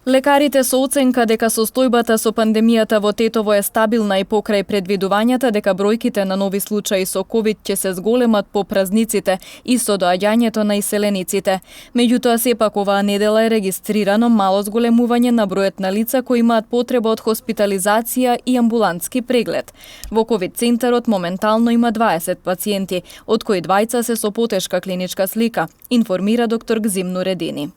Лекарите со оценка дека состојбата со пандемијата во Тетово е стабилна и покрај предвидувањата дека бројките на нови случаи со ковид ќе се зголемат по празниците и со доаѓањето на иселениците. Меѓутоа, сепак оваа недела е регистрирано мало зголемување на бројот на лица кои имаат потреба од хоспитализација и амбулантски преглед. Во ковид центарот моментално има 20 пациенти, од кои двајца се со потешка клиничка слика, информира доктор Гзим Нуредини.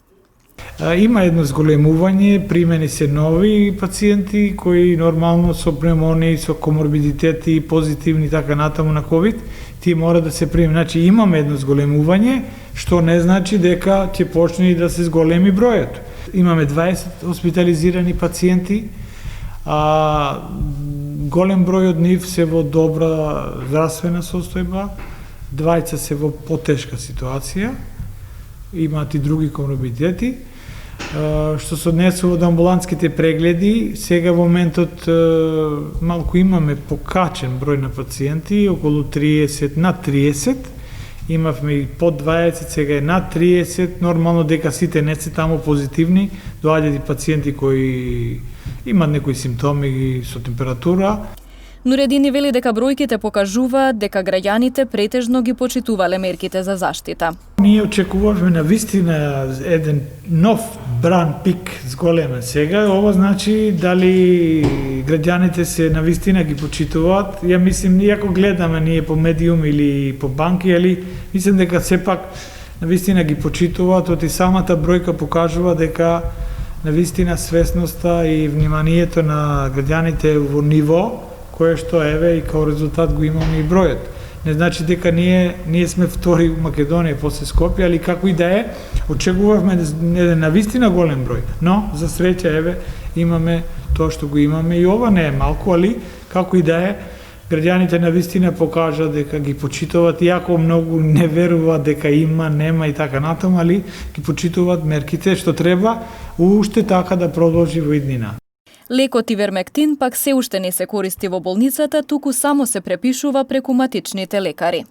Има едно зголемување, примени се нови пациенти кои нормално со пневмонија, со коморбидитети, позитивни така натаму на ковид, тие мора да се примени. Значи имаме едно зголемување, што не значи дека ќе почне и да се зголеми бројот. Имаме 20 хоспитализирани пациенти, голем број од нив се во добра здравствена состојба, двајца се во потешка ситуација, имаат и други коморбидитети. Што се однесува до амбулантските прегледи, сега во моментот малку имаме покачен број на пациенти, околу 30, над 30, имавме и под 20, сега е над 30, нормално дека сите не се таму позитивни, доаѓаат и пациенти кои имаат некои симптоми со температура. Нуредини вели дека бројките покажуваат дека граѓаните претежно ги почитувале мерките за заштита. Ние очекувавме на вистина еден нов бран пик зголемен сега. Ова значи дали граѓаните се на вистина ги почитуваат. Ја мислим, иако гледаме ние по медиум или по банки, али мислам дека сепак на вистина ги почитуваат, оти самата бројка покажува дека на вистина свесноста и вниманието на граѓаните во ниво кое што еве и као резултат го имаме и бројот. Не значи дека ние сме втори у Македонија после Скопје, али како и да е, очекувавме на вистина голем број. Но за среќа еве имаме тоа што го имаме и ова не е малку, али како и да е, граѓаните на вистина покажа дека ги почитуваат, иако многу не веруваат дека има, нема и така натаму, али ги почитуваат мерките што треба уште така да продолжи во иднина. Лекот ивермектин пак се уште не се користи во болницата, туку само се препишува преку матичните лекари.